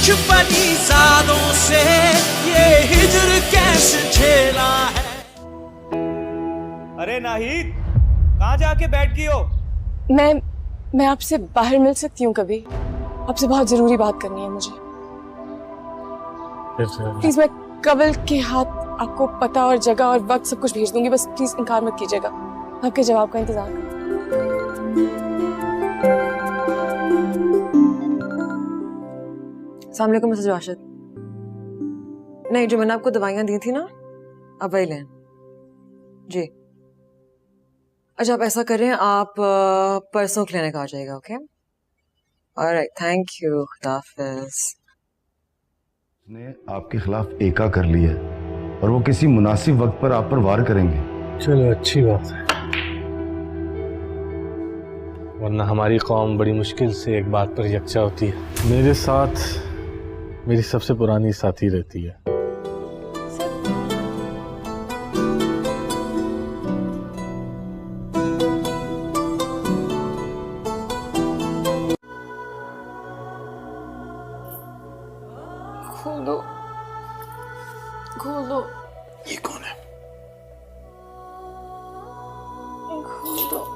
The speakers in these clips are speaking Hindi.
कुछ परिसादों से ये हिजर कैसे झेला है। अरे नाहिद, कहाँ जाके बैठ गई हो? मैं आपसे बाहर मिल सकती हूँ कभी? आपसे बहुत जरूरी बात करनी है मुझे। प्लीज, मैं कवल के हाथ आपको पता और जगह और वक्त सब कुछ भेज दूंगी, बस प्लीज इनकार मत कीजिएगा। आपके जवाब का इंतजार करूँ। अस्सलाम वालेकुम मिसेस राशिद। नहीं, जो मैंने आपको दवाइयाँ दी थी ना, अब वही लें। जी, अच्छा आप ऐसा करें, आप परसों क्लिनिक आ जाएगा। ओके, ऑलराइट, थैंक यू, खुदा हाफिज़। ने आपके खिलाफ एका कर लिया और वो किसी मुनासिब वक्त पर आप पर वार करेंगे। चलो अच्छी बात है, वरना हमारी कौम बड़ी मुश्किल से एक बात पर यकजा होती है। मेरे साथ मेरी सबसे पुरानी साथी रहती है। खोल दो, खोल दो। ये कौन है? खोल दो।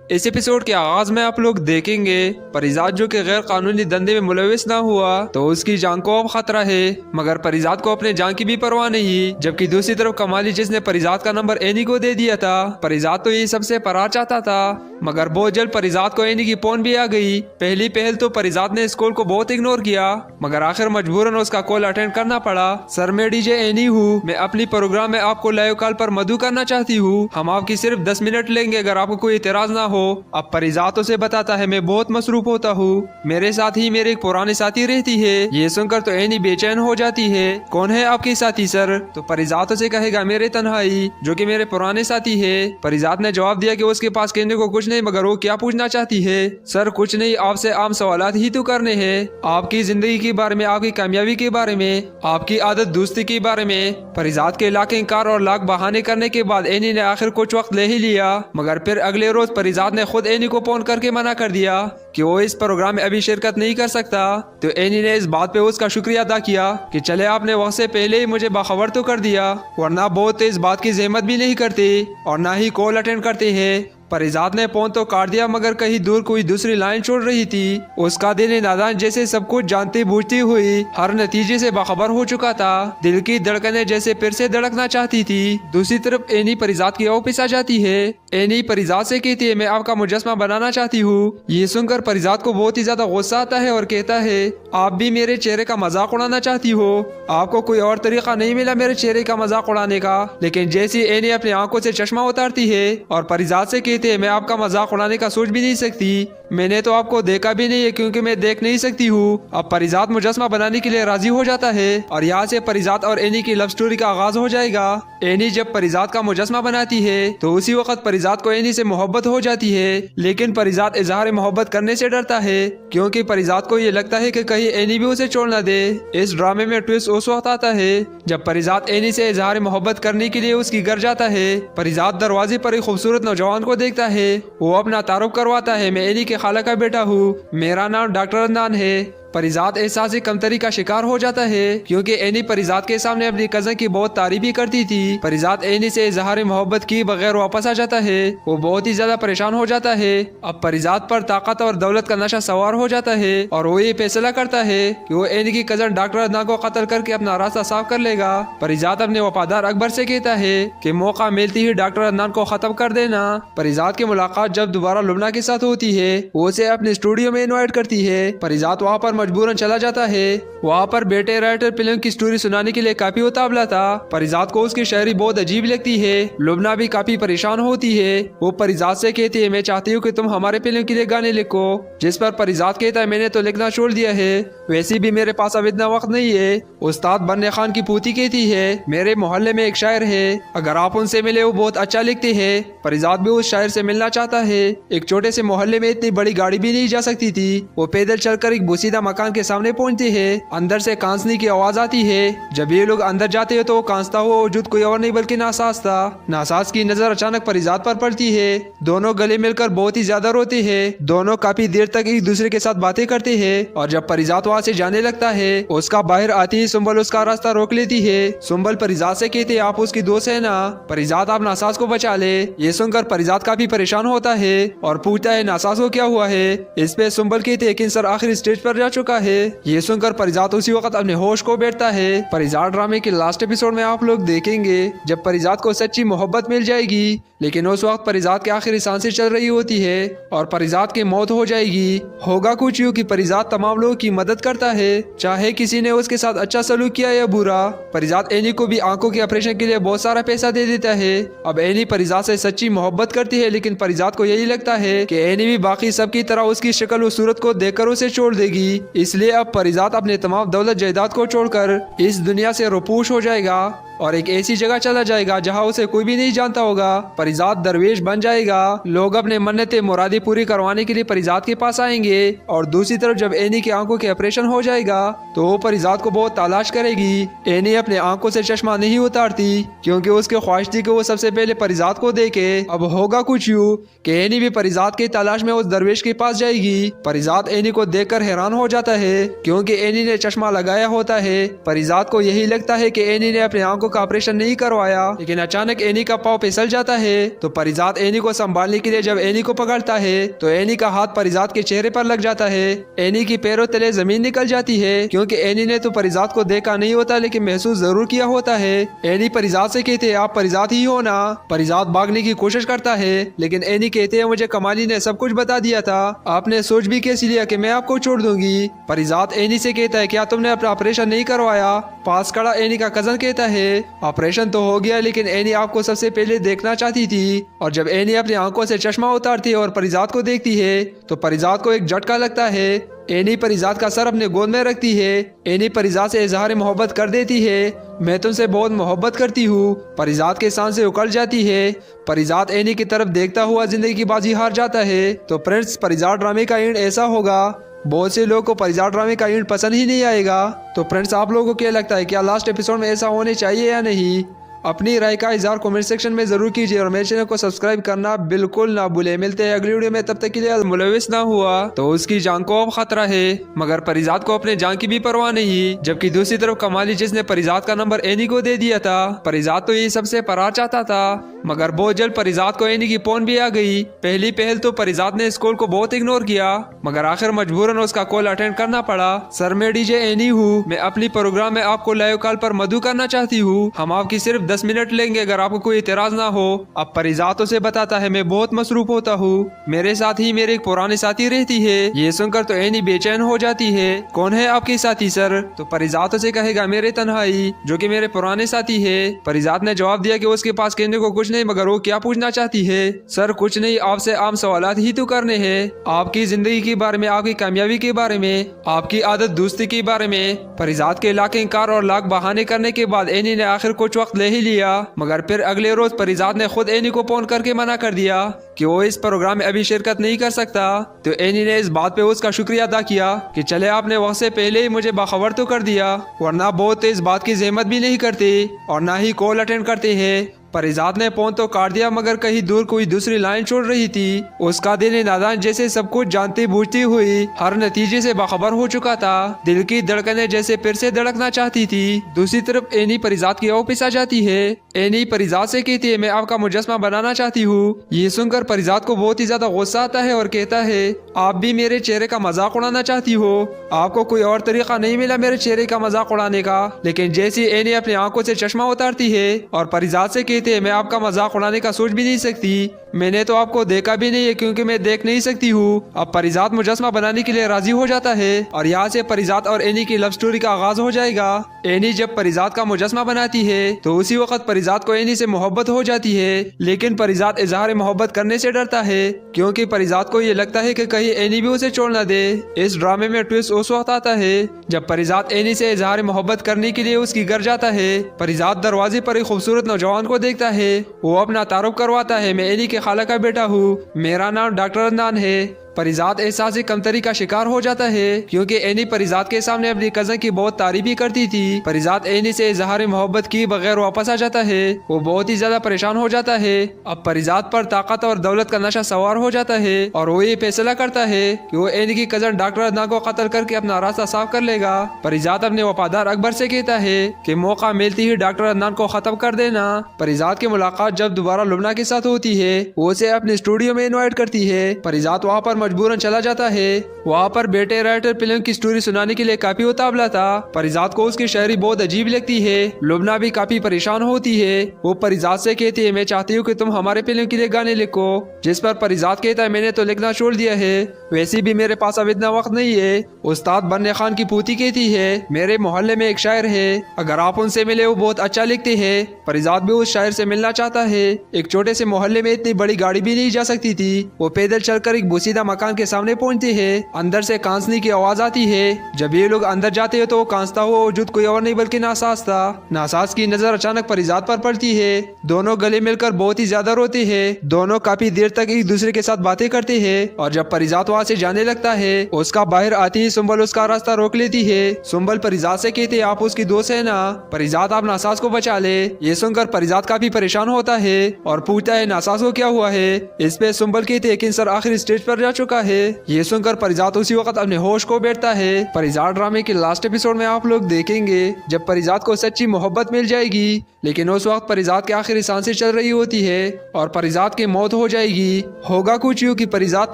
इस एपिसोड के आगाज में आप लोग देखेंगे परिजात जो कि गैर कानूनी धंधे में मुलविस ना हुआ तो उसकी जान को अब खतरा है, मगर परिजात को अपने जान की भी परवाह नहीं। जबकि दूसरी तरफ कमाली जिसने परिजात का नंबर एनी को दे दिया था, परिजात तो ये सबसे फरार चाहता था, मगर बहुत जल्द परिजात को एनी की फोन भी आ गई। पहली पहल तो परिजात ने इस कॉल को बहुत इग्नोर किया, मगर आखिर मजबूरन उसका कॉल अटेंड करना पड़ा। सर, मैं डीजे एनी हूँ, मैं अपनी प्रोग्राम में आपको लाइव कॉल पर मधु करना चाहती हूँ। हम आपकी सिर्फ 10 मिनट लेंगे, अगर आपको कोई इतराज ना हो। अब परिजात उसे बताता है, मैं बहुत मसरूफ होता हूँ, मेरे साथ ही मेरे एक पुराने साथी रहती है। ये सुनकर तो एनी बेचैन हो जाती है। कौन है आपकी साथी सर? तो परिजात उसे कहेगा, मेरे तन्हाई, जो कि मेरे पुराने साथी है। परिजात ने जवाब दिया कि उसके पास कहने को कुछ नहीं, मगर वो क्या पूछना चाहती है? सर कुछ नहीं, आपसे आम सवालात ही तो करने हैं, आपकी जिंदगी के बारे में, आपकी कामयाबी के बारे में, आपकी आदत दोस्ती के बारे में। परिजात के लाख इंकार और लाख बहाने करने के बाद एनी ने आखिर कुछ वक्त ले ही लिया, मगर फिर अगले रोज परिजात ने खुद एनी को फोन करके मना कर दिया कि वो इस प्रोग्राम में अभी शिरकत नहीं कर सकता। तो एनी ने इस बात पे उसका शुक्रिया अदा किया कि चले आपने वक्त से पहले ही मुझे बाखबर तो कर दिया, वरना बहुत इस बात की जहमत भी नहीं करते और ना ही कॉल अटेंड करते हैं। परिजात ने फोन तो काट दिया, मगर कहीं दूर कोई दूसरी लाइन छोड़ रही थी। उसका दिल नादान जैसे सब कुछ जानती बूझती हुई हर नतीजे से बाखबर हो चुका था। दिल की धड़कनें जैसे फिर से धड़कना चाहती थी। दूसरी तरफ एनी परिजात की ऑफिस आ जाती है। एनी परिजात से कहती है, मैं आपका मुजस्मा बनाना चाहती हूँ। ये सुनकर परिजात को बहुत ही ज्यादा गुस्सा आता है और कहता है, आप भी मेरे चेहरे का मजाक उड़ाना चाहती हो? आपको कोई और तरीका नहीं मिला मेरे चेहरे का मजाक उड़ाने का? लेकिन जैसी एनी अपनी आंखों से चश्मा उतारती है और परिजात से मैं आपका मजाक उड़ाने का सोच भी नहीं सकती, मैंने तो आपको देखा भी नहीं है क्योंकि मैं देख नहीं सकती हूँ। अब परिजात मुजस्मा बनाने के लिए राजी हो जाता है और यहाँ से परिजात और एनी की लव स्टोरी का आगाज हो जाएगा। एनी जब परिजात का मुजस्मा बनाती है तो उसी वक्त परिजात को एनी से मोहब्बत हो जाती है, लेकिन परिजात इजहार मोहब्बत करने से डरता है क्योंकि परिजात को ये लगता है कि कहीं एनी भी उसे छोड़ न दे। इस ड्रामे में ट्विस्ट उस वक्त आता है जब परिजात एनी से इजहार मोहब्बत करने के लिए उसकी घर जाता है। परिजात दरवाजे पर एक खूबसूरत नौजवान को देखता है, वो अपना तारुफ करवाता है, मैं एनी के खाला का बेटा हूँ, मेरा नाम डॉक्टर अदनान है। परिजात एहसासी कमतरी का शिकार हो जाता है क्योंकि एनी परिजात के सामने अपनी कजन की बहुत तारीफ ही करती थी। परिजात एनी से इजहार मोहब्बत की बगैर वापस आ जाता है। वो बहुत ही ज्यादा परेशान हो जाता है। अब परिजात पर ताकत और दौलत का नशा सवार हो जाता है और वो ये फैसला करता है कि वो एनी की कजन डॉक्टर अदनान को कत्ल करके अपना रास्ता साफ कर लेगा। परिजात अपने वफादार अकबर से कहता है कि मौका मिलती ही डॉक्टर अदनान को खत्म कर देना। परिजात की मुलाकात जब दोबारा लुबना के साथ होती है, वो उसे अपने स्टूडियो में इन्वाइट करती है। परिजात वहाँ पर मजबूरन चला जाता है। वहाँ पर बेटे राइटर फिल्म की स्टोरी सुनाने के लिए काफी उतावला था। परिजात को उसकी शायरी बहुत अजीब लगती है। लुबना भी काफी परेशान होती है। वो परिजात से कहती है, मैं चाहती हूँ कि तुम हमारे फिल्म के लिए गाने लिखो, जिस पर परिजात कहता है, मैंने तो लिखना छोड़ दिया है, वैसे भी मेरे पास अब इतना वक्त नहीं है। उस्ताद बन्ने खान की पोती कहती है, मेरे मोहल्ले में एक शायर है, अगर आप उनसे मिले वो बहुत अच्छा लिखते हैं। परिजात भी उस शायर से मिलना चाहता है। एक छोटे से मोहल्ले में इतनी बड़ी गाड़ी भी नहीं जा सकती थी। वो पैदल चलकर एक बोसीदा मकान के सामने पहुंचते हैं, अंदर से कांसनी की आवाज आती है। जब ये लोग अंदर जाते हैं तो कांसता हुआ वजूद कोई और नहीं बल्कि नासाज था। नासाज की नजर अचानक परिजात पर पड़ती है। दोनों गले मिलकर बहुत ही ज्यादा रोते हैं। दोनों काफी देर तक एक दूसरे के साथ बातें करते हैं और जब परिजात वहाँ से जाने लगता है उसका बाहर आती ही सुंबल उसका रास्ता रोक लेती है। सुंबल परिजात से कहते आप उसकी दोस्त है ना, परिजात आप नासाज को बचा ले। ये सुनकर परिजात काफी परेशान होता है और पूछता है नासाज को क्या हुआ है। इस पे सुंबल कहते कि सर आखिर स्टेज पर जा चुका है। ये सुनकर परिजात उसी वक्त अपने होश को बैठता है। परिजात ड्रामे के लास्ट एपिसोड में आप लोग देखेंगे जब परिजात को सच्ची मोहब्बत मिल जाएगी, लेकिन उस वक्त परिजात की आखिरी सांसें चल रही होती है और परिजात की मौत हो जाएगी। होगा कुछ यूं कि परिजात तमाम लोगों की मदद करता है, चाहे किसी ने उसके साथ अच्छा सलूक किया या बुरा। परिजात एनी को भी आंखों के ऑपरेशन के लिए बहुत सारा पैसा दे देता है। अब एनी परिजात से सच्ची मोहब्बत करती है, लेकिन परिजात को यही लगता है कि एनी भी बाकी सबकी तरह उसकी शक्ल और सूरत को देखकर उसे छोड़ देगी। इसलिए अब परिजात अपने तमाम दौलत जायदाद को छोड़कर इस दुनिया से रुपोश हो जाएगा और एक ऐसी जगह चला जाएगा जहां उसे कोई भी नहीं जानता होगा। परिजात दरवेश बन जाएगा। लोग अपने मन्नतें मुरादी पूरी करवाने के लिए परिजात के पास आएंगे और दूसरी तरफ जब एनी की आंखों के ऑपरेशन हो जाएगा तो वो परिजात को बहुत तलाश करेगी। एनी अपने आंखों से चश्मा नहीं उतारती क्योंकि उसकी ख्वाहिश थी कि वो सबसे पहले परिजात को देखे। अब होगा कुछ यूं कि एनी भी परिजात की तलाश में उस दरवेश के पास जाएगी। परिजात एनी को देखकर हैरान हो जाता है क्योंकि एनी ने चश्मा लगाया होता है। परिजात को यही लगता है कि एनी ने अपने आंखों का ऑपरेशन नहीं करवाया, लेकिन अचानक एनी का पाँव फिसल जाता है। तो परिजात एनी को संभालने के लिए जब एनी को पकड़ता है तो एनी का हाथ परिजात के चेहरे पर लग जाता है। एनी की पैरों तले जमीन निकल जाती है क्योंकि एनी ने तो परिजात को देखा नहीं होता लेकिन महसूस जरूर किया होता है। एनी परिजात से कहते आप परिजात ही हो ना। परिजात भागने की कोशिश करता है लेकिन एनी कहते हैं मुझे कमाली ने सब कुछ बता दिया था, आपने सोच भी कैसे लिया कि मैं आपको छोड़ दूंगी। परिजात एनी से कहता है क्या तुमने अपना ऑपरेशन नहीं करवाया। पास खड़ा एनी का कजन कहता है ऑपरेशन तो हो गया लेकिन एनी आपको सबसे पहले देखना चाहती थी। और जब एनी अपनी आंखों से चश्मा उतारती है और परिजात को देखती है तो परिजात को एक झटका लगता है। एनी परिजात का सर अपने गोद में रखती है। एनी परिजात से इजहार मोहब्बत कर देती है, मैं तुमसे बहुत मोहब्बत करती हूँ। परिजात के सांसें उकड़ जाती है। परिजात एनी की तरफ देखता हुआ जिंदगी की बाजी हार जाता है। तो फ्रेंड्स परिजात ड्रामे का एंड ऐसा होगा। बहुत से लोगों को परिजात ड्रामे का एंड पसंद ही नहीं आएगा। तो फ्रेंड्स आप लोगों को क्या लगता है, क्या लास्ट एपिसोड में ऐसा होने चाहिए या नहीं? अपनी राय का इज़हार कमेंट सेक्शन में जरूर कीजिए और मेरे चैनल को सब्सक्राइब करना बिल्कुल ना भूले। मिलते हैं अगली वीडियो में, तब तक के लिए मुलविस ना हुआ तो उसकी जान को अब खतरा है, मगर परिजात को अपने जान की भी परवाह नहीं। जबकि दूसरी तरफ कमाली जिसने परिजात का नंबर एनी को दे दिया था, परिजात तो ये सबसे फरार चाहता था मगर बहुत जल्द परिजात को एनी की फोन भी आ गई। पहली पहल तो परिजात ने इस कॉल को बहुत इग्नोर किया मगर आखिर मजबूरन उसका कॉल अटेंड करना पड़ा। सर मैं डीजे एनी हूँ, मैं अपनी प्रोग्राम में आपको लाइव कॉल पर मधु करना चाहती हूँ, हम आपकी सिर्फ 10 मिनट लेंगे अगर आपको कोई इतराज ना हो। अब परिजात उसे बताता है मैं बहुत मसरूफ होता हूँ, मेरे साथ ही मेरे एक पुरानी साथी रहती है। ये सुनकर तो एनी बेचैन हो जाती है, कौन है आपकी साथी सर? तो परिजात उसे कहेगा मेरे तन्हाई जो कि मेरे पुराने साथी है। परिजात ने जवाब दिया कि उसके पास कहने को कुछ नहीं मगर वो क्या पूछना चाहती है। सर कुछ नहीं, आपसे आम सवालात ही तो करने हैं, आपकी जिंदगी के बारे में, आपकी कामयाबी के बारे में, आपकी आदत दोस्ती के बारे में। परिजात के लाख इंकार और लाख बहाने करने के बाद एनी ने आखिर कुछ वक्त ले ही लिया मगर फिर अगले रोज परिजात ने खुद एनी को फोन करके मना कर दिया कि वो इस प्रोग्राम में अभी शिरकत नहीं कर सकता। तो एनी ने इस बात पे उसका शुक्रिया अदा किया कि चले आपने वक्त से पहले ही मुझे बाखबर तो कर दिया, वरना बहुत इस बात की जहमत भी नहीं करते और ना ही कॉल अटेंड करते हैं। परिजात ने फोन तो काट दिया मगर कहीं दूर कोई दूसरी लाइन छोड़ रही थी। उसका दिल नादान जैसे सब कुछ जानती बूझती हुई हर नतीजे से बाखबर हो चुका था। दिल की धड़कनें जैसे फिर से धड़कना चाहती थी। दूसरी तरफ एनी परिजात की ऑफिस आ जाती है। एनी परिजात से कहती है मैं आपका मुजस्मा बनाना चाहती हूँ। ये सुनकर परिजात को बहुत ही ज्यादा गुस्सा आता है और कहता है आप भी मेरे चेहरे का मजाक उड़ाना चाहती हो, आपको कोई और तरीका नहीं मिला मेरे चेहरे का मजाक उड़ाने का। लेकिन जैसी एनी अपनी आंखों से चश्मा उतारती है और परिजात से कहती है मैं आपका मजाक उड़ाने का सोच भी नहीं सकती, मैंने तो आपको देखा भी नहीं है क्योंकि मैं देख नहीं सकती हूँ। अब परिजात मुजस्मा बनाने के लिए राजी हो जाता है और यहाँ से परिजात और एनी की लव स्टोरी का आगाज हो जाएगा। एनी जब परिजात का मुजस्मा बनाती है तो उसी वक्त परिजात को एनी से मोहब्बत हो जाती है, लेकिन परिजात इजहार मोहब्बत करने से डरता है क्योंकि परिजात को ये लगता है कि कहीं एनी भी उसे छोड़ न दे। इस ड्रामे में ट्विस्ट उस वक्त आता है जब परिजात एनी से इजहार मोहब्बत करने के लिए उसकी घर जाता है। परिजात दरवाजे पर एक खूबसूरत नौजवान को देखता है, वो अपना तारुफ करवाता है मैं एनी के खाला का बेटा हूँ, मेरा नाम डॉक्टर अदनान है। परिजात एहसास कमतरी का शिकार हो जाता है क्योंकि एनी परिजात के सामने अपनी कजन की बहुत तारीफ भी करती थी। परिजात एनी से इजहार मोहब्बत की बगैर वापस आ जाता है। वो बहुत ही ज्यादा परेशान हो जाता है। अब परिजात पर ताकत और दौलत का नशा सवार हो जाता है और वो ये फैसला करता है कि वो एनी की कजन डॉक्टर अदनान को कत्ल करके अपना रास्ता साफ कर लेगा। परिजात अपने वफादार अकबर से कहता है कि मौका मिलती ही डॉक्टर अदनान को खत्म कर देना। परिजात की मुलाकात जब दोबारा लुबना के साथ होती है वो उसे अपने स्टूडियो में इनवाइट करती है। परिजात वहाँ पर मजबूरन चला जाता है। वहाँ पर बेटे राइटर फिल्म की स्टोरी सुनाने के लिए काफी उतावला था। परिजात को उसकी शायरी बहुत अजीब लगती है। लुबना भी काफी परेशान होती है। वो परिजात से कहती है मैं चाहती हूँ कि तुम हमारे फिल्म के लिए गाने लिखो, जिस पर परिजात कहता है मैंने तो लिखना छोड़ दिया है, वैसे भी मेरे पास अब इतना वक्त नहीं है। उस्ताद बन्ने खान की पूती कहती है मेरे मोहल्ले में एक शायर है, अगर आप उनसे मिले वो बहुत अच्छा लिखते हैं। परिजात भी उस शायर से मिलना चाहता है। एक छोटे से मोहल्ले में इतनी बड़ी गाड़ी भी नहीं जा सकती थी। वो पैदल चलकर एक बोसीदा मकान के सामने पहुंचते हैं। अंदर से कांसनी की आवाज आती है। जब ये लोग अंदर जाते हैं तो कांसता हुआ वजूद कोई और नहीं बल्कि नासाज था। नासाज की नजर अचानक परिजात पर पड़ती है। दोनों गले मिलकर बहुत ही ज्यादा रोते हैं। दोनों काफी देर तक एक दूसरे के साथ बातें करते हैं और जब परिजात वहाँ से जाने लगता है उसका बाहर आती ही सुंबल उसका रास्ता रोक लेती है। सुंबल परिजात से कहते आप उसकी दोस्त है ना, परिजात आप नासाज को बचा ले। ये सुनकर परिजात काफी परेशान होता है और पूछता है नासाज को क्या हुआ है। इस पे सुंबल कहते हैं कि सर आखिरी स्टेज पर जा चुका है। ये सुनकर परिजात उसी वक्त अपने होश को बैठता है। परिजात ड्रामे के लास्ट एपिसोड में आप लोग देखेंगे जब परिजात को सच्ची मोहब्बत मिल जाएगी, लेकिन उस वक्त परिजात की आखिरी सांसें चल रही होती है और परिजात की मौत हो जाएगी। होगा कुछ यूं कि परिजात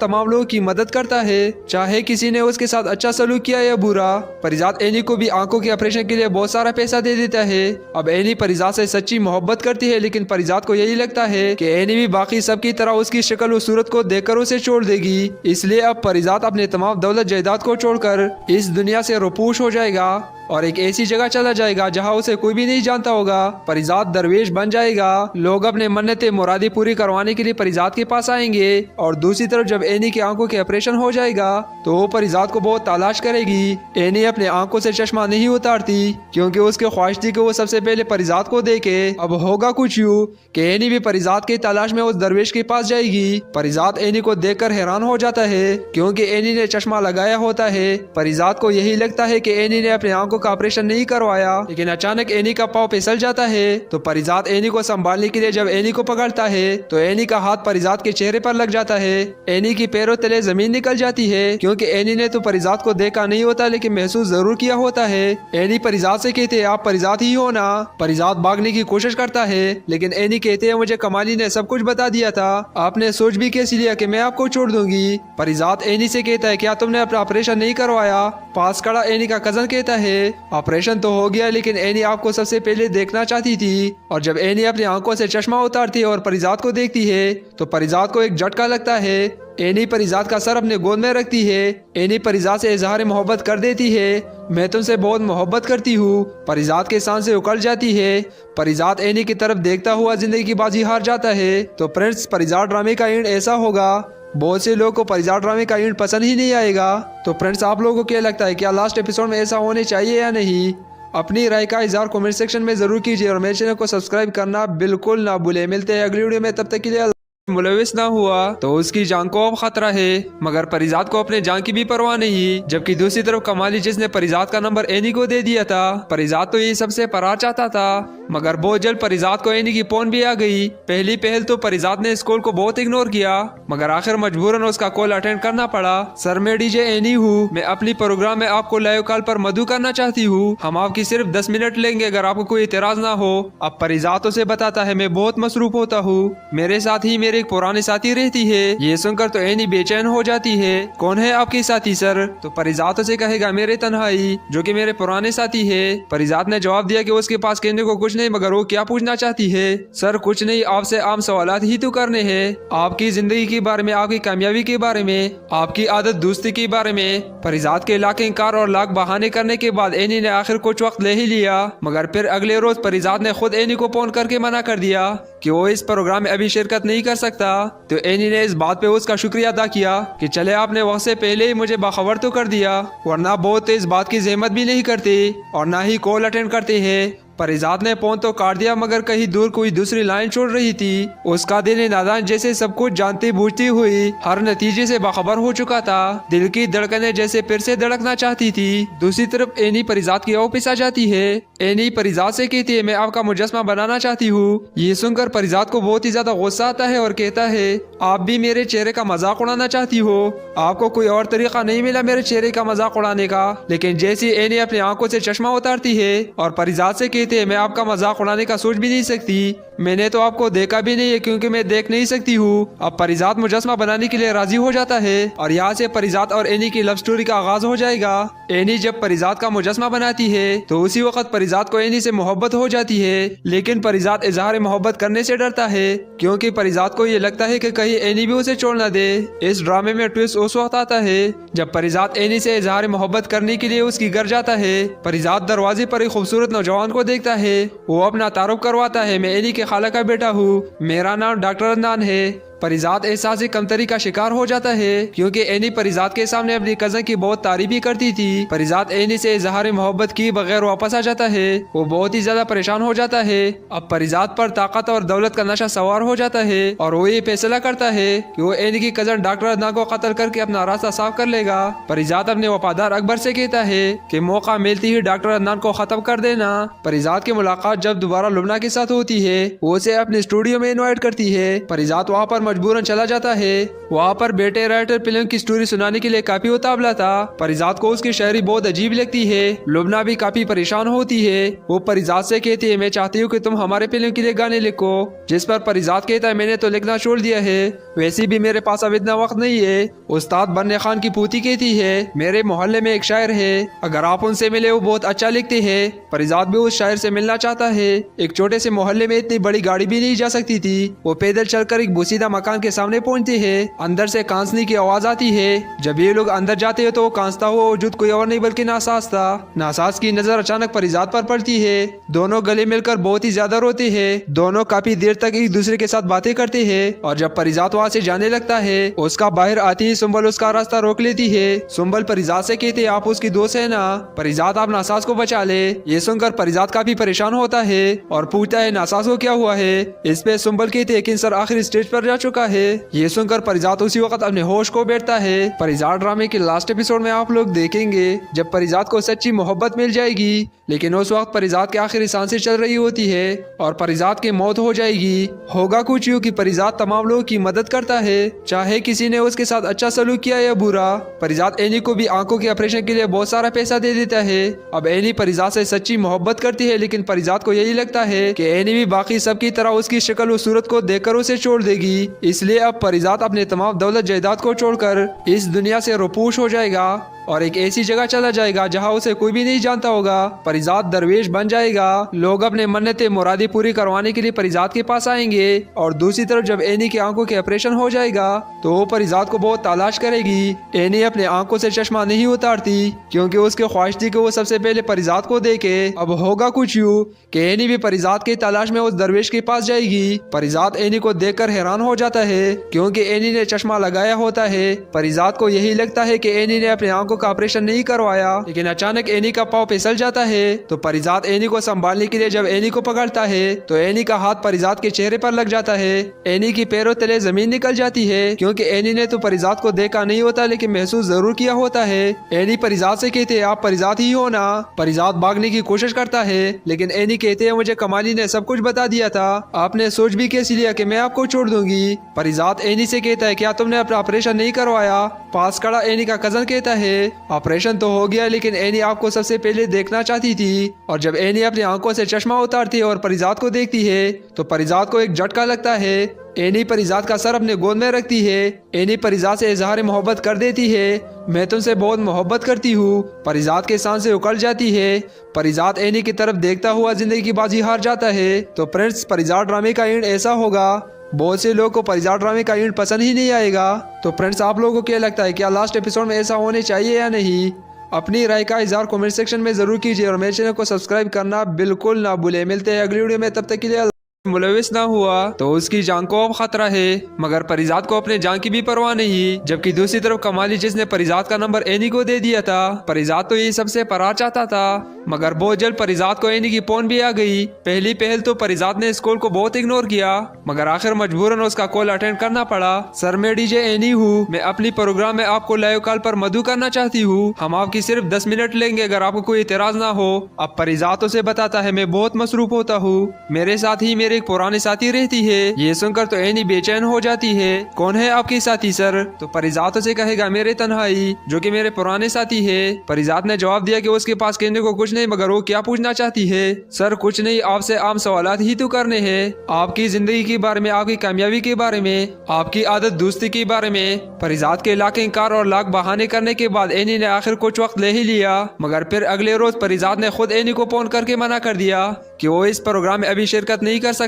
तमाम लोगों की मदद करता है, चाहे किसी ने उसके साथ अच्छा सलूक किया या बुरा। परिजात एनी को भी आंखों के ऑपरेशन के लिए बहुत सारा पैसा दे देता है। अब एनी परिजात से सच्ची मोहब्बत करती है, लेकिन परिजात को यही लगता है कि एनी भी बाकी सबकी तरह उसकी शक्ल और सूरत को देखकर उसे छोड़ देगी। इसलिए अब परिजात अपने तमाम दौलत जायदाद को छोड़कर इस दुनिया से रोपूश हो जाएगा और एक ऐसी जगह चला जाएगा जहां उसे कोई भी नहीं जानता होगा। परिजात दरवेश बन जाएगा। लोग अपने मन्नतें मुरादी पूरी करवाने के लिए परिजात के पास आएंगे और दूसरी तरफ जब एनी की आंखों के ऑपरेशन हो जाएगा तो वो परिजात को बहुत तलाश करेगी। एनी अपने आंखों से चश्मा नहीं उतारती क्योंकि उसकी ख्वाहिश थी कि वो सबसे पहले परिजात को देखे। अब होगा कुछ यूं कि एनी भी परिजात की तलाश में उस दरवेश के पास जाएगी। परिजात एनी को देखकर हैरान हो जाता है क्योंकि एनी ने चश्मा लगाया होता है। परिजात को यही लगता है कि एनी ने अपने आंखों का ऑपरेशन नहीं करवाया, लेकिन अचानक एनी का पाँव फिसल जाता है तो परिजात एनी को संभालने के लिए जब एनी को पकड़ता है तो एनी का हाथ परिजात के चेहरे पर लग जाता है। एनी की पैरों तले जमीन निकल जाती है क्योंकि एनी ने तो परिजात को देखा नहीं होता लेकिन महसूस जरूर किया होता है। एनी परिजात से कहते हैं आप परिजात ही हो ना। परिजात भागने की कोशिश करता है लेकिन एनी कहते हैं मुझे कमाली ने सब कुछ बता दिया था, आपने सोच भी कैसे लिया कि मैं आपको छोड़ दूंगी। परिजात एनी से कहता है क्या तुमने अपना ऑपरेशन नहीं करवाया। पास खड़ा एनी का कजन कहता है ऑपरेशन तो हो गया लेकिन एनी आपको सबसे पहले देखना चाहती थी। और जब एनी अपनी आंखों से चश्मा उतारती है और परिजात को देखती है तो परिजात को एक झटका लगता है। एनी परिजात का सर अपने गोद में रखती है। एनी परिजात से इजहार मोहब्बत कर देती है, मैं तुमसे बहुत मोहब्बत करती हूँ। परिजात के सांसें उकड़ जाती है। परिजात एनी की तरफ देखता हुआ जिंदगी की बाजी हार जाता है। तो फ्रेंड्स परिजात ड्रामे का एंड ऐसा होगा। बहुत से लोगों को परिजात ड्रामे का एंड पसंद ही नहीं आएगा। तो फ्रेंड्स आप लोगों को क्या लगता है, क्या लास्ट एपिसोड में ऐसा होने चाहिए या नहीं? अपनी राय का इजहार कमेंट सेक्शन में जरूर कीजिए और मेरे चैनल को सब्सक्राइब करना बिल्कुल ना भूले। मिलते हैं अगली वीडियो में, तब तक के लिए मुलविस ना हुआ तो उसकी जान को अब खतरा है, मगर परिजात को अपने जान की भी परवाह नहीं। जबकि दूसरी तरफ कमाली जिसने परिजात का नंबर एनी को दे दिया था, परिजात तो ये सबसे फरार चाहता था मगर बहुत जल्द परिजात को एनी की फोन भी आ गई। पहली पहल तो परिजात ने इस कॉल को बहुत इग्नोर किया मगर आखिर मजबूरन उसका कॉल अटेंड करना पड़ा। सर मैं डीजे एनी हूँ, मैं अपनी प्रोग्राम में आपको लाइव कॉल पर मधु करना चाहती हूँ, हम आपकी सिर्फ 10 मिनट लेंगे अगर आपको कोई इतराज ना हो। अब परिजात उसे बताता है मैं बहुत मसरूफ होता हूँ, मेरे साथ ही मेरे एक पुराने साथी रहती है। ये सुनकर तो एनी बेचैन हो जाती है, कौन है आपकी साथी सर? तो परिजात उसे कहेगा मेरे तन्हाई जो कि मेरे पुराने साथी है। परिजात ने जवाब दिया कि उसके पास कहने को कुछ नहीं मगर वो क्या पूछना चाहती है। सर कुछ नहीं, आपसे आम सवालात ही तो करने हैं, आपकी जिंदगी के बारे में, आपकी कामयाबी के बारे में, आपकी आदत दोस्ती के बारे में। परिजात के लाख इनकार और लाख बहाने करने के बाद एनी ने आखिर कुछ वक्त ले ही लिया मगर फिर अगले रोज परिजात ने खुद एनी को फोन करके मना कर दिया कि वो इस प्रोग्राम में अभी शिरकत नहीं कर सकता। तो एनी ने इस बात पे उसका शुक्रिया अदा किया कि चले आपने वक्त से पहले ही मुझे बाखबर तो कर दिया, वरना बहुत इस बात की जहमत भी नहीं करते और ना ही कॉल अटेंड करते हैं। परिजात ने फोन तो काट दिया मगर कहीं दूर कोई दूसरी लाइन छोड़ रही थी। उसका दिल नादान जैसे सब कुछ जानती बूझती हुई हर नतीजे से बाखबर हो चुका था। दिल की धड़कनें जैसे फिर से धड़कना चाहती थी। दूसरी तरफ एनी परिजात की ऑफिस आ जाती है। एनी परिजात से कहती है मैं आपका मुजस्मा बनाना चाहती हूँ। ये सुनकर परिजात को बहुत ही ज्यादा गुस्सा आता है और कहता है आप भी मेरे चेहरे का मजाक उड़ाना चाहती हो। आपको कोई और तरीका नहीं मिला मेरे चेहरे का मजाक उड़ाने का। लेकिन जैसी एनी अपनी आंखों से चश्मा उतारती है और परिजात से कहते हैं मैं आपका मजाक उड़ाने का सोच भी नहीं सकती, मैंने तो आपको देखा भी नहीं है क्योंकि मैं देख नहीं सकती हूँ। अब परिजात मुजस्मा बनाने के लिए राजी हो जाता है और यहाँ से परिजात और एनी की लव स्टोरी का आगाज हो जाएगा। एनी जब परिजात का मुजस्मा बनाती है तो उसी वक्त परिजात को एनी से मोहब्बत हो जाती है। लेकिन परिजात इजहार मोहब्बत करने से डरता है क्योंकि परिजात को ये लगता है कि कहीं एनी भी उसे छोड़ न दे। इस ड्रामे में ट्विस्ट उस वक्त आता है जब परिजात एनी से इजहार मोहब्बत करने के लिए उसकी घर जाता है। परिजात दरवाजे पर एक खूबसूरत नौजवान को देखता है। वो अपना तारुफ करवाता है मैं एनी के खाला का बेटा हूँ, मेरा नाम डॉक्टर अदनान है। परिजात एहसास कमतरी का शिकार हो जाता है क्योंकि एनी परिजात के सामने अपनी कजन की बहुत तारीफ ही करती थी। परिजात एनी से इजहार मोहब्बत की बगैर वापस आ जाता है। वो बहुत ही ज्यादा परेशान हो जाता है। अब परिजात पर ताकत और दौलत का नशा सवार हो जाता है और वो ये फैसला करता है कि वो एनी की कजन डॉक्टर अदनान को कत्ल करके अपना रास्ता साफ कर लेगा। परिजात अपने वफादार अकबर से कहता है कि मौका मिलती ही डॉक्टर अदनान को खत्म कर देना। परिजात की मुलाकात जब दोबारा लुबना के साथ होती है वो उसे अपने स्टूडियो में इनवाइट करती है। परिजात वहाँ पर मजबूरन चला जाता है। वहाँ पर बेटे राइटर फिल्म की स्टोरी सुनाने के लिए काफी उतावला था। परिजात को उसकी शायरी बहुत अजीब लगती है। लुबना भी काफी परेशान होती है। वो परिजात से कहती है मैं चाहती हूँ कि तुम हमारे फिल्म के लिए गाने लिखो। जिस पर परिजात कहता है मैंने तो लिखना छोड़ दिया है, वैसे भी मेरे पास अब इतना वक्त नहीं है। उस्ताद बन्ने खान की पूती कहती है मेरे मोहल्ले में एक शायर है, अगर आप उनसे मिले वो बहुत अच्छा लिखते हैं। परिजात भी उस शायर से मिलना चाहता है। एक छोटे से मोहल्ले में इतनी बड़ी गाड़ी भी नहीं जा सकती थी। वो पैदल चलकर एक बोसीदा मकान के सामने पहुंचते हैं। अंदर से कांसनी की आवाज आती है। जब ये लोग अंदर जाते हैं तो कांसता हुआ वजूद कोई और नहीं बल्कि नासाज था। नासाज की नजर अचानक परिजात पर पड़ती है। दोनों गले मिलकर बहुत ही ज्यादा रोते हैं। दोनों काफी देर तक एक दूसरे के साथ बातें करते हैं और जब परिजात वहाँ से जाने लगता है उसका बाहर आती ही सुंबल उसका रास्ता रोक लेती है। सुंबल परिजात से कहते आप उसकी दोस्त है ना, परिजात आप नासाज को बचा ले। ये सुनकर परिजात काफी परेशान होता है और पूछता है नासाज को क्या हुआ है। इस पे सुंबल कहते कि सर आखिरी स्टेज पर जा चुका है। ये सुनकर परिजात उसी वक्त अपने होश को बैठता है। परिजात ड्रामे के लास्ट एपिसोड में आप लोग देखेंगे जब परिजात को सच्ची मोहब्बत मिल जाएगी, लेकिन उस वक्त परिजात की आखिरी सांसें चल रही होती है और परिजात की मौत हो जाएगी। होगा कुछ यूं कि परिजात तमाम लोगों की मदद करता है, चाहे किसी ने उसके साथ अच्छा सलूक किया या बुरा। परिजात एनी को भी आंखों के ऑपरेशन के लिए बहुत सारा पैसा दे देता है। अब एनी परिजात से सच्ची मोहब्बत करती है, लेकिन परिजात को यही लगता है कि एनी भी बाकी सबकी तरह उसकी शक्ल और सूरत को देखकर उसे छोड़ देगी। इसलिए अब परिजात अपने तमाम दौलत जायदाद को छोड़कर इस दुनिया से रुपोश हो जाएगा और एक ऐसी जगह चला जाएगा जहां उसे कोई भी नहीं जानता होगा। परिजात दरवेश बन जाएगा। लोग अपने मन्नतें मुरादी पूरी करवाने के लिए परिजात के पास आएंगे और दूसरी तरफ जब एनी की आंखों के ऑपरेशन हो जाएगा तो वो परिजात को बहुत तलाश करेगी। एनी अपने आंखों से चश्मा नहीं उतारती क्योंकि उसकी ख्वाहिश थी कि वो सबसे पहले परिजात को देखे। अब होगा कुछ यूं कि एनी भी परिजात की तलाश में उस दरवेश के पास जाएगी। परिजात एनी को देखकर हैरान हो जाता है क्योंकि एनी ने चश्मा लगाया होता है। परिजात को यही लगता है कि एनी ने अपने आंखों का ऑपरेशन नहीं करवाया, लेकिन अचानक एनी का पाँव फिसल जाता है। तो परिजात एनी को संभालने के लिए जब एनी को पकड़ता है तो एनी का हाथ परिजात के चेहरे पर लग जाता है। एनी की पैरों तले जमीन निकल जाती है क्योंकि एनी ने तो परिजात को देखा नहीं होता लेकिन महसूस जरूर किया होता है। एनी परिजात से कहते आप परिजात ही हो ना। परिजात भागने की कोशिश करता है लेकिन एनी कहते हैं मुझे कमाली ने सब कुछ बता दिया था, आपने सोच भी कैसे लिया कि मैं आपको छोड़ दूंगी। परिजात एनी से कहता है क्या तुमने अपना ऑपरेशन नहीं करवाया। पास खड़ा एनी का कजन कहता है ऑपरेशन तो हो गया लेकिन एनी आपको सबसे पहले देखना चाहती थी। और जब एनी अपनी आंखों से चश्मा उतारती है और परिजात को देखती है तो परिजात को एक झटका लगता है। एनी परिजात का सर अपने गोद में रखती है। एनी परिजात से इजहार मोहब्बत कर देती है, मैं तुमसे बहुत मोहब्बत करती हूँ। परिजात के सांसें उकड़ जाती है। परिजात एनी की तरफ देखता हुआ जिंदगी की बाजी हार जाता है। तो फ्रेंड्स परिजात ड्रामे का एंड ऐसा होगा। बहुत से लोगों को परिजात ड्रामे का एंड पसंद ही नहीं आएगा। तो फ्रेंड्स आप लोगों को क्या लगता है, क्या लास्ट एपिसोड में ऐसा होने चाहिए या नहीं? अपनी राय का इजहार कमेंट सेक्शन में जरूर कीजिए और मेरे चैनल को सब्सक्राइब करना बिल्कुल ना भूले। मिलते हैं अगली वीडियो में, तब तक के लिए। मुलविस ना हुआ तो उसकी जान को अब खतरा है। मगर परिजात को अपने जान की भी परवाह नहीं। जबकि दूसरी तरफ कमाली जिसने परिजात का नंबर एनी को दे दिया था, परिजात तो ये सबसे फरार चाहता था। मगर बहुत जल्द परिजात को एनी की फोन भी आ गई। पहली पहल तो परिजात ने इस कॉल को बहुत इग्नोर किया, मगर आखिर मजबूरन उसका कॉल अटेंड करना पड़ा। सर मैं डीजे एनी हूँ, मैं अपनी प्रोग्राम में आपको लाइव कॉल पर मधु करना चाहती हूँ। हम आपकी सिर्फ 10 मिनट लेंगे अगर आपको कोई इतराज ना हो। अब परिजात उसे बताता है मैं बहुत मसरूफ होता हूँ, मेरे साथ ही मेरे एक पुरानी साथी रहती है। ये सुनकर तो एनी बेचैन हो जाती है। कौन है आपकी साथी सर? तो परिजात उसे कहेगा मेरे तन्हाई, जो कि मेरे पुराने साथी है। परिजात ने जवाब दिया कि उसके पास कहने को कुछ नहीं, मगर वो क्या पूछना चाहती है? सर कुछ नहीं, आपसे आम सवालात ही तो करने हैं। आपकी जिंदगी के बारे में, आपकी कामयाबी के बारे में, आपकी आदत दोस्ती के बारे में। परिजात के लाख इंकार और लाख बहाने करने के बाद एनी ने आखिर कुछ वक्त ले ही लिया, मगर फिर अगले रोज परिजात ने खुद एनी को फोन करके मना कर दिया कि वो इस प्रोग्राम में अभी शिरकत नहीं कर सकता।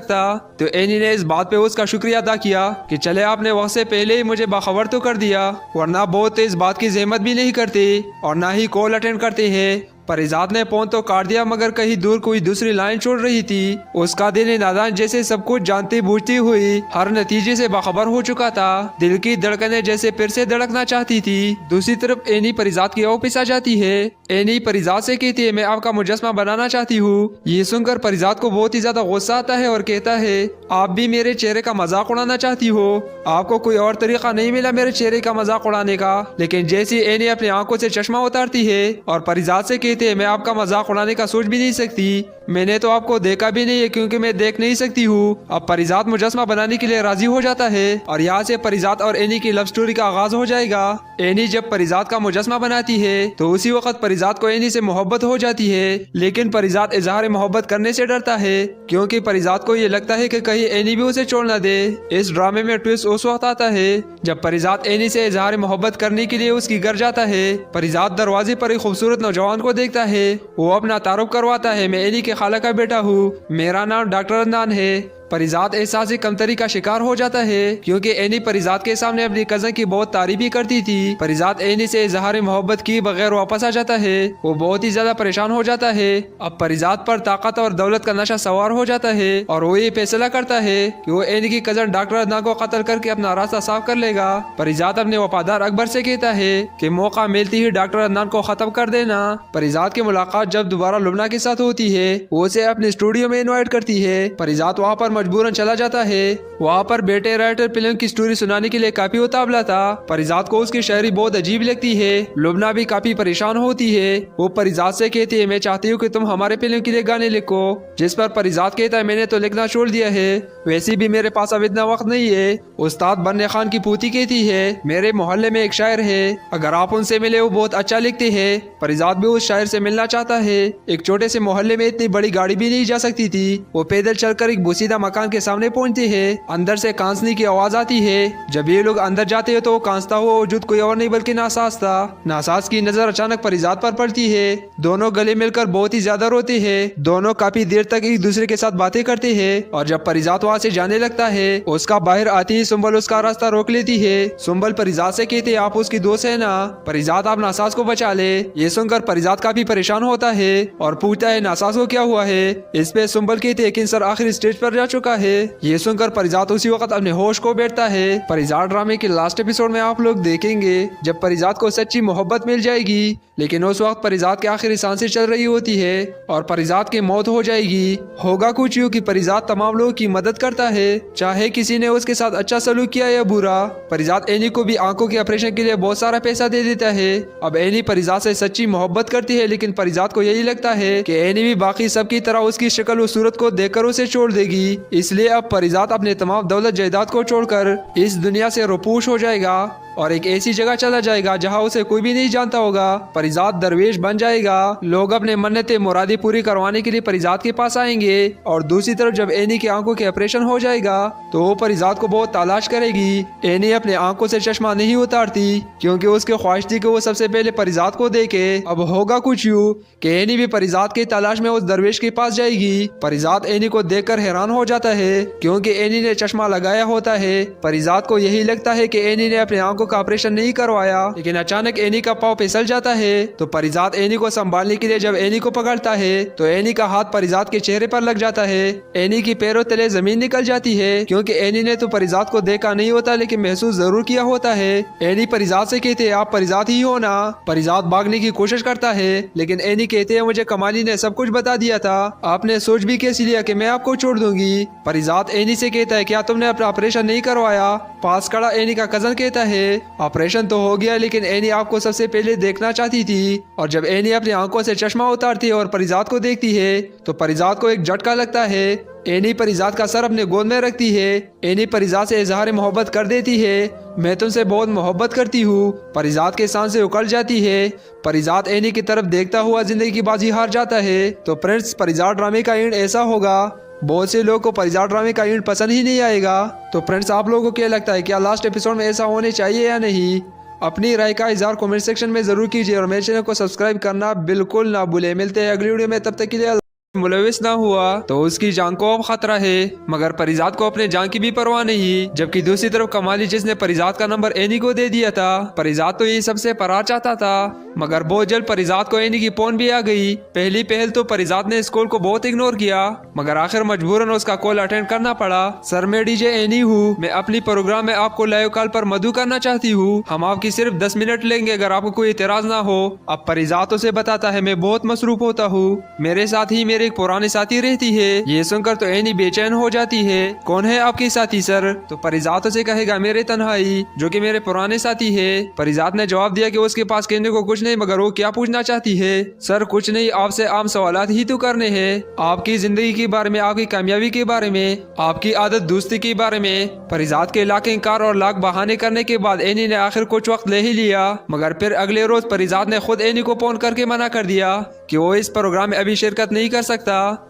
तो एनी ने इस बात पे उसका शुक्रिया अदा किया कि चले आपने वक्त से पहले ही मुझे बाखबर तो कर दिया, वरना बहुत इस बात की जहमत भी नहीं करते और ना ही कॉल अटेंड करते हैं। परिजात ने फोन तो काट दिया, मगर कहीं दूर कोई दूसरी लाइन छोड़ रही थी। उसका दिल नादान जैसे सब कुछ जानती बूझती हुई हर नतीजे से बाखबर हो चुका था। दिल की धड़कनें जैसे फिर से धड़कना चाहती थी। दूसरी तरफ एनी परिजात की ऑफिस आ जाती है। एनी परिजात से कहती है मैं आपका मुजस्मा बनाना चाहती हूँ। ये सुनकर परिजात को बहुत ही ज्यादा गुस्सा आता है और कहता है आप भी मेरे चेहरे का मजाक उड़ाना चाहती हो? आपको कोई और तरीका नहीं मिला मेरे चेहरे का मजाक उड़ाने का? लेकिन जैसी एनी अपनी आंखों से चश्मा उतारती है और परिजात से मैं आपका मजाक उड़ाने का सोच भी नहीं सकती, मैंने तो आपको देखा भी नहीं है क्योंकि मैं देख नहीं सकती हूँ। अब परिजात मुजस्मा बनाने के लिए राजी हो जाता है और यहाँ से परिजात और एनी की लव स्टोरी का आगाज हो जाएगा। एनी जब परिजात का मुजस्मा बनाती है तो उसी वक्त परिजात को एनी से मोहब्बत हो जाती है, लेकिन परिजात इजहार मोहब्बत करने से डरता है क्योंकि परिजात को ये लगता है कि कहीं एनी भी उसे छोड़ न दे। इस ड्रामे में ट्विस्ट उस वक्त आता है जब परिजात एनी से इजहार मोहब्बत करने के लिए उसकी घर जाता है। परिजात दरवाजे पर एक खूबसूरत नौजवान को देखता है। वो अपना तारुफ करवाता है मैं एनी के खाला का बेटा हूँ, मेरा नाम डॉक्टर अदनान है। परिजात एहसासी कमतरी का शिकार हो जाता है क्योंकि एनी परिजात के सामने अपनी कजन की बहुत तारीफ ही करती थी। परिजात एनी से इजहार मोहब्बत की बगैर वापस आ जाता है। वो बहुत ही ज्यादा परेशान हो जाता है। अब परिजात पर ताकत और दौलत का नशा सवार हो जाता है और वो ये फैसला करता है कि वो एनी की कजन डॉक्टर अदनान को कत्ल करके अपना रास्ता साफ कर लेगा। परिजात अपने वफादार अकबर से कहता है कि मौका मिलती ही डॉक्टर अदनान को खत्म कर देना। परिजात की मुलाकात जब दोबारा लुबना के साथ होती है वो उसे अपने स्टूडियो में इन्वाइट करती है। परिजात वहाँ पर मजबूरन चला जाता है। वहाँ पर बेटे राइटर फिल्म की स्टोरी सुनाने के लिए काफी उतावला था। परिजात को उसकी शायरी बहुत अजीब लगती है। लुबना भी काफी परेशान होती है। वो परिजात से कहती है मैं चाहती हूँ कि तुम हमारे फिल्म के लिए गाने लिखो, जिस पर परिजात कहता है मैंने तो लिखना छोड़ दिया है, वैसे भी मेरे पास अब इतना वक्त नहीं है। उस्ताद बन्ने खान की पूती कहती है मेरे मोहल्ले में एक शायर है, अगर आप उनसे मिले वो बहुत अच्छा लिखते हैं। परिजात भी उस शायर से मिलना चाहता है। एक छोटे से मोहल्ले में इतनी बड़ी गाड़ी भी नहीं जा सकती थी। वो पैदल चलकर एक बोसीदा मकान के सामने पहुंचते हैं। अंदर से कांसनी की आवाज आती है। जब ये लोग अंदर जाते हैं तो वो कांसता हुआ वजूद कोई और नहीं बल्कि नासाज था। नासाज की नजर अचानक परिजात पर पड़ती है। दोनों गले मिलकर बहुत ही ज्यादा रोते हैं। दोनों काफी देर तक एक दूसरे के साथ बातें करते हैं और जब परिजात वहाँ से जाने लगता है उसका बाहर आती ही सुंबल उसका रास्ता रोक लेती है। सुंबल परिजात से कहते हैं आप उसकी दोस्त है ना, परिजात आप नासाज को बचा ले। ये सुनकर परिजात काफी परेशान होता है और पूछता है नासाज को क्या हुआ है। इस पे सुंबल कहते हैं किंसर आखिर स्टेज पर जा चुका है। ये सुनकर परिजात उसी वक्त अपने होश को बैठता है। परिजात ड्रामे के लास्ट एपिसोड में आप लोग देखेंगे जब परिजात को सच्ची मोहब्बत मिल जाएगी, लेकिन उस वक्त परिजात की आखिरी सांसें चल रही होती है और परिजात की मौत हो जाएगी। होगा कुछ यूं कि परिजात तमाम लोगों की मदद करता है, चाहे किसी ने उसके साथ अच्छा सलूक किया या बुरा। परिजात एनी को भी आंखों के ऑपरेशन के लिए बहुत सारा पैसा दे देता है। अब एनी परिजात से सच्ची मोहब्बत करती है, लेकिन परिजात को यही लगता है कि एनी भी बाकी सबकी तरह उसकी शक्ल और सूरत को देखकर उसे छोड़ देगी। इसलिए अब परिजात अपने तमाम दौलत जायदाद को छोड़कर इस दुनिया से रुपोश हो जाएगा और एक ऐसी जगह चला जाएगा जहां उसे कोई भी नहीं जानता होगा। परिजात दरवेश बन जाएगा। लोग अपने मन्नतें मुरादी पूरी करवाने के लिए परिजात के पास आएंगे और दूसरी तरफ जब एनी की आंखों के ऑपरेशन हो जाएगा तो वो परिजात को बहुत तलाश करेगी। एनी अपने आंखों से चश्मा नहीं उतारती क्योंकि उसकी ख्वाहिश थी कि वो सबसे पहले परिजात को देखे। अब होगा कुछ यूं कि एनी भी परिजात की तलाश में उस दरवेश के पास जाएगी। परिजात एनी को देखकर हैरान हो जाता है क्योंकि एनी ने चश्मा लगाया होता है। परिजात को यही लगता है कि एनी ने अपने आंखों आंखों का ऑपरेशन नहीं करवाया, लेकिन अचानक एनी का पाँव फिसल जाता है। तो परिजात एनी को संभालने के लिए जब एनी को पकड़ता है तो एनी का हाथ परिजात के चेहरे पर लग जाता है। एनी की पैरों तले जमीन निकल जाती है, क्योंकि एनी ने तो परिजात को देखा नहीं होता लेकिन महसूस जरूर किया होता है। एनी परिजात से कहते आप परिजात ही हो ना। परिजात भागने की कोशिश करता है, लेकिन एनी कहते हैं मुझे कमाली ने सब कुछ बता दिया था, आपने सोच भी कैसे लिया कि मैं आपको छोड़ दूंगी। परिजात एनी से कहता है क्या तुमने अपना ऑपरेशन नहीं करवाया। पास खड़ा एनी का कजन कहता है ऑपरेशन तो हो गया, लेकिन एनी आपको सबसे पहले देखना चाहती थी। और जब एनी अपनी आंखों से चश्मा उतारती है और परिजात को देखती है तो परिजात को एक झटका लगता है। एनी परिजात का सर अपने गोद में रखती है। एनी परिजात से इजहार मोहब्बत कर देती है, मैं तुमसे बहुत मोहब्बत करती हूँ। परिजात के सांसें उकड़ जाती है। परिजात एनी की तरफ देखता हुआ जिंदगी की बाजी हार जाता है। तो फ्रेंड्स, परिजात ड्रामे का एंड ऐसा होगा। बहुत से लोगों को परिजात ड्रामे का एंड पसंद ही नहीं आएगा। तो फ्रेंड्स, आप लोगों को क्या लगता है, क्या लास्ट एपिसोड में ऐसा होने चाहिए या नहीं? अपनी राय का इजहार कमेंट सेक्शन में जरूर कीजिए और मेरे चैनल को सब्सक्राइब करना बिल्कुल ना भूले। मिलते हैं अगली वीडियो में, तब तक के लिए मुलविस ना हुआ तो उसकी जान को अब खतरा है, मगर परिजात को अपने जान की भी परवाह नहीं। जबकि दूसरी तरफ कमाली जिसने परिजात का नंबर एनी को दे दिया था, परिजात तो ये सबसे फरार चाहता था, मगर बहुत जल्द परिजात को एनी की फोन भी आ गई। पहली पहल तो परिजात ने इस कॉल को बहुत इग्नोर किया, मगर आखिर मजबूरन उसका कॉल अटेंड करना पड़ा। सर, मैं डीजे एनी हूँ, मैं अपनी प्रोग्राम में आपको लाइव कॉल पर मधु करना चाहती हूँ। हम आपकी सिर्फ 10 मिनट लेंगे अगर आपको कोई इतराज ना हो। अब परिजात उसे बताता है मैं बहुत मसरूफ होता हूँ, मेरे साथ ही मेरे एक पुरानी साथी रहती है। ये सुनकर तो एनी बेचैन हो जाती है। कौन है आपकी साथी सर? तो परिजात उसे कहेगा मेरे तन्हाई, जो कि मेरे पुराने साथी है। परिजात ने जवाब दिया कि उसके पास कहने को कुछ नहीं, मगर वो क्या पूछना चाहती है? सर कुछ नहीं, आपसे आम सवालात ही तो करने हैं, आपकी जिंदगी के बारे में, आपकी कामयाबी के बारे में, आपकी आदत दोस्ती के बारे में। परिजात के लाख इंकार और लाख बहाने करने के बाद एनी ने आखिर कुछ वक्त ले ही लिया, मगर फिर अगले रोज परिजात ने खुद एनी को फोन करके मना कर दिया कि वो इस प्रोग्राम में अभी शिरकत नहीं कर सकता।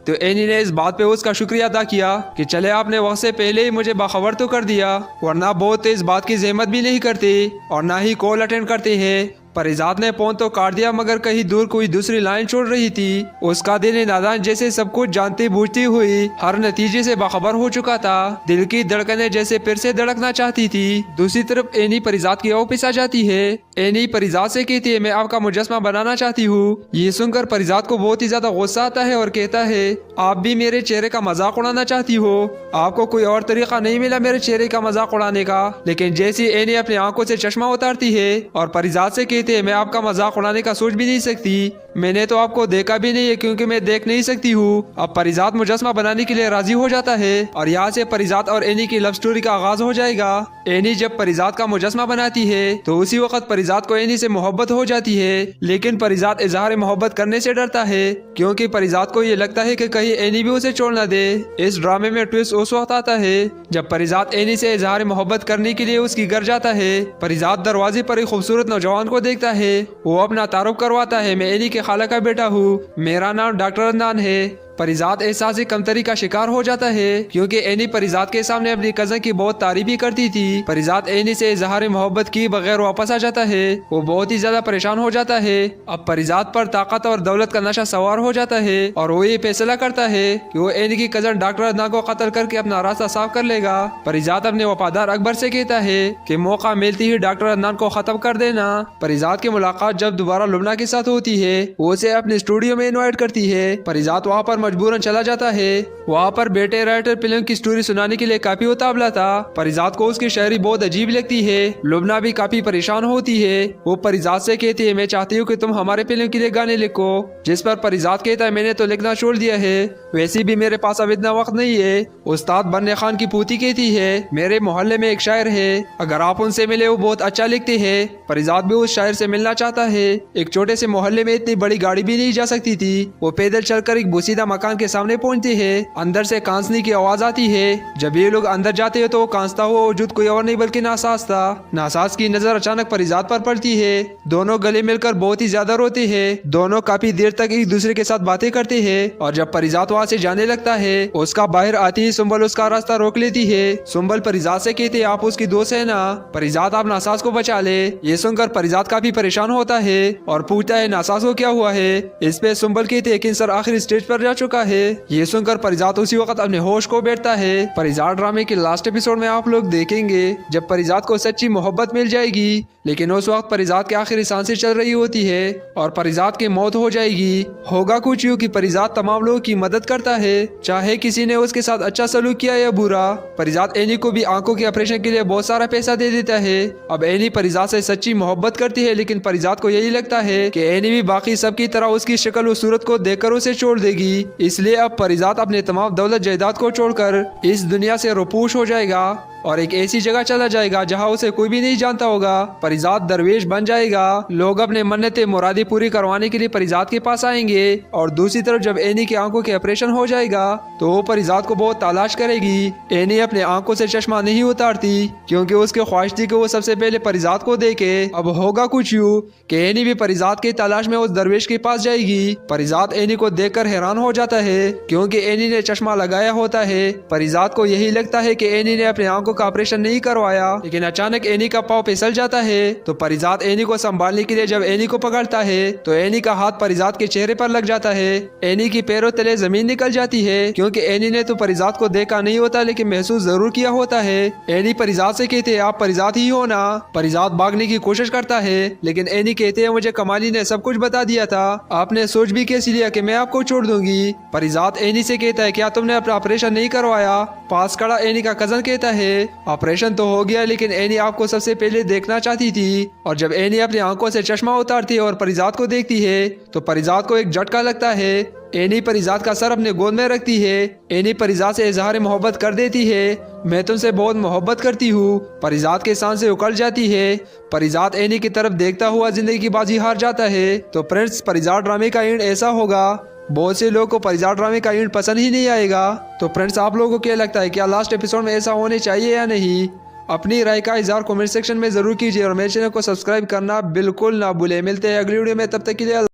तो एनी ने इस बात पे उसका शुक्रिया अदा किया कि चले आपने वक्त से पहले ही मुझे बाखबर तो कर दिया, वरना बहुत इस बात की जहमत भी नहीं करते और ना ही कॉल अटेंड करते हैं। परिजात ने फोन तो काट दिया, मगर कहीं दूर कोई दूसरी लाइन छोड़ रही थी। उसका दिल नादान जैसे सब कुछ जानती बूझती हुई हर नतीजे से बाखबर हो चुका था। दिल की धड़कनें जैसे फिर से धड़कना चाहती थी। दूसरी तरफ एनी परिजात की ऑफिस आ जाती है। एनी परिजात से कहती है मैं आपका मुजस्मा बनाना चाहती हूँ। ये सुनकर परिजात को बहुत ही ज्यादा गुस्सा आता है और कहता है आप भी मेरे चेहरे का मजाक उड़ाना चाहती हो, आपको कोई और तरीका नहीं मिला मेरे चेहरे का मजाक उड़ाने का। लेकिन जैसी एनी अपनी आंखों से चश्मा उतारती है और परिजात से कहती है मैं आपका मजाक उड़ाने का सोच भी नहीं सकती, मैंने तो आपको देखा भी नहीं है क्योंकि मैं देख नहीं सकती हूँ। अब परिजात मुजस्मा बनाने के लिए राजी हो जाता है और यहाँ से परिजात और एनी की लव स्टोरी का आगाज हो जाएगा। एनी जब परिजात का मुजस्मा बनाती है तो उसी वक्त परिजात को एनी से मोहब्बत हो जाती है, लेकिन परिजात इजहार मोहब्बत करने से डरता है क्योंकि परिजात को ये लगता है कि कहीं एनी भी उसे छोड़ न दे। इस ड्रामे में ट्विस्ट उस वक्त आता है जब परिजात एनी से इजहार मोहब्बत करने के लिए उसकी घर जाता है। परिजात दरवाजे पर एक खूबसूरत नौजवान को देखता है, वो अपना तारुफ करवाता है मैं एनी के खाला का बेटा हूँ, मेरा नाम डॉक्टर अदनान है। परिजात एहसास कमतरी का शिकार हो जाता है क्योंकि एनी परिजात के सामने अपनी कजन की बहुत तारीफ ही करती थी। परिजात एनी से इजहार मोहब्बत की बगैर वापस आ जाता है। वो बहुत ही ज्यादा परेशान हो जाता है। अब परिजात पर ताकत और दौलत का नशा सवार हो जाता है और वो ये फैसला करता है कि वो एनी की कजन डॉक्टर अदनान को कत्ल करके अपना रास्ता साफ कर लेगा। परिजात अपने वफादार अकबर से कहता है कि मौका मिलती ही डॉक्टर अदनान को खत्म कर देना। परिजात की मुलाकात जब दोबारा लुबना के साथ होती है वो उसे अपने स्टूडियो में इन्वाइट करती है। परिजात वहाँ पर मजबूरन चला जाता है। वहाँ पर बेटे राइटर फिल्म की स्टोरी सुनाने के लिए काफी उतावला था। परिजात को उसकी शायरी बहुत अजीब लगती है। लुबना भी काफी परेशान होती है। वो परिजात से कहती है मैं चाहती हूँ कि तुम हमारे फिल्म के लिए गाने लिखो, जिस पर परिजात कहता है मैंने तो लिखना छोड़ दिया है, वैसे भी मेरे पास अब इतना वक्त नहीं है। उस्ताद बन्ने खान की पोती कहती है मेरे मोहल्ले में एक शायर है, अगर आप उनसे मिले वो बहुत अच्छा लिखते हैं। परिजात भी उस शायर से मिलना चाहता है। एक छोटे से मोहल्ले में इतनी बड़ी गाड़ी भी नहीं जा सकती थी। वो पैदल चलकर एक बोसीदा मकान के सामने पहुंचते हैं। अंदर से कांसने की आवाज आती है। जब ये लोग अंदर जाते हैं तो वो कांसता हुआ वजूद कोई और नहीं बल्कि नासाज था। नासाज की नजर अचानक परिजात पर पड़ती है। दोनों गले मिलकर बहुत ही ज्यादा रोते हैं। दोनों काफी देर तक एक दूसरे के साथ बातें करते हैं और जब परिजात वहाँ से जाने लगता है उसका बाहर आते ही सुंबल उसका रास्ता रोक लेती है। सुंबल परिजात से कहते आप उसकी दोस्त है ना, परिजात आप नासाज को बचा ले। ये सुनकर परिजात काफी परेशान होता है और पूछता है नासाज को क्या हुआ है। इस पे सुंबल कहते हैं कि सर आखिर स्टेज पर जा चुका चुका है। ये सुनकर परिजात उसी वक्त अपने होश को बैठता है। परिजात ड्रामे के लास्ट एपिसोड में आप लोग देखेंगे जब परिजात को सच्ची मोहब्बत मिल जाएगी, लेकिन उस वक्त परिजात की आखिरी सांसें चल रही होती है और परिजात की मौत हो जाएगी। होगा कुछ यूं कि परिजात तमाम लोगों की मदद करता है, चाहे किसी ने उसके साथ अच्छा सलूक किया या बुरा। परिजात एनी को भी आंखों के ऑपरेशन के लिए बहुत सारा पैसा दे देता है। अब एनी परिजात से सच्ची मोहब्बत करती है, लेकिन परिजात को यही लगता है कि एनी भी बाकी सबकी तरह उसकी शक्ल और सूरत को देखकर उसे छोड़ देगी। इसलिए अब परिजात अपने तमाम दौलत जायदाद को छोड़कर इस दुनिया से रुपोश हो जाएगा और एक ऐसी जगह चला जाएगा जहां उसे कोई भी नहीं जानता होगा। परिजात दरवेश बन जाएगा। लोग अपने मन्नतें मुरादी पूरी करवाने के लिए परिजात के पास आएंगे और दूसरी तरफ जब एनी की आंखों के ऑपरेशन हो जाएगा तो वो परिजात को बहुत तलाश करेगी। एनी अपने आंखों से चश्मा नहीं उतारती क्योंकि उसकी ख्वाहिश थी कि वो सबसे पहले परिजात को देखे। अब होगा कुछ यूं कि एनी भी परिजात की तलाश में उस दरवेश के पास जाएगी। परिजात एनी को देखकर हैरान हो जाता है क्योंकि एनी ने चश्मा लगाया होता है। परिजात को यही लगता है कि एनी ने अपने आंखों का ऑपरेशन नहीं करवाया, लेकिन अचानक एनी का पाँव फिसल जाता है। तो परिजात एनी को संभालने के लिए जब एनी को पकड़ता है तो एनी का हाथ परिजात के चेहरे पर लग जाता है। एनी की पैरों तले जमीन निकल जाती है क्योंकि एनी ने तो परिजात को देखा नहीं होता, लेकिन महसूस जरूर किया होता है। एनी परिजात से कहते हैं आप परिजात ही हो ना। परिजात भागने की कोशिश करता है, लेकिन एनी कहते हैं मुझे कमाली ने सब कुछ बता दिया था, आपने सोच भी कैसे लिया कि मैं आपको छोड़ दूंगी। परिजात एनी से कहता है क्या तुमने अपना ऑपरेशन नहीं करवाया। पास खड़ा एनी का कजन कहता है ऑपरेशन तो हो गया, लेकिन एनी आपको सबसे पहले देखना चाहती थी। और जब एनी अपनी आंखों से चश्मा उतारती है और परिजात को देखती है तो परिजात को एक झटका लगता है। एनी परिजात का सर अपने गोद में रखती है। एनी परिजात से इजहार मोहब्बत कर देती है, मैं तुमसे बहुत मोहब्बत करती हूँ। परिजात के सांसें उकड़ जाती है। परिजात एनी की तरफ देखता हुआ जिंदगी की बाजी हार जाता है। तो फ्रेंड्स, परिजात ड्रामे का एंड ऐसा होगा। बहुत से लोगों को परिजात ड्रामे का एंड पसंद ही नहीं आएगा। तो फ्रेंड्स, आप लोगों को क्या लगता है, क्या लास्ट एपिसोड में ऐसा होने चाहिए या नहीं? अपनी राय का इज़हार कमेंट सेक्शन में जरूर कीजिए और मेरे चैनल को सब्सक्राइब करना बिल्कुल ना भूले। मिलते हैं अगली वीडियो में, तब तक के लिए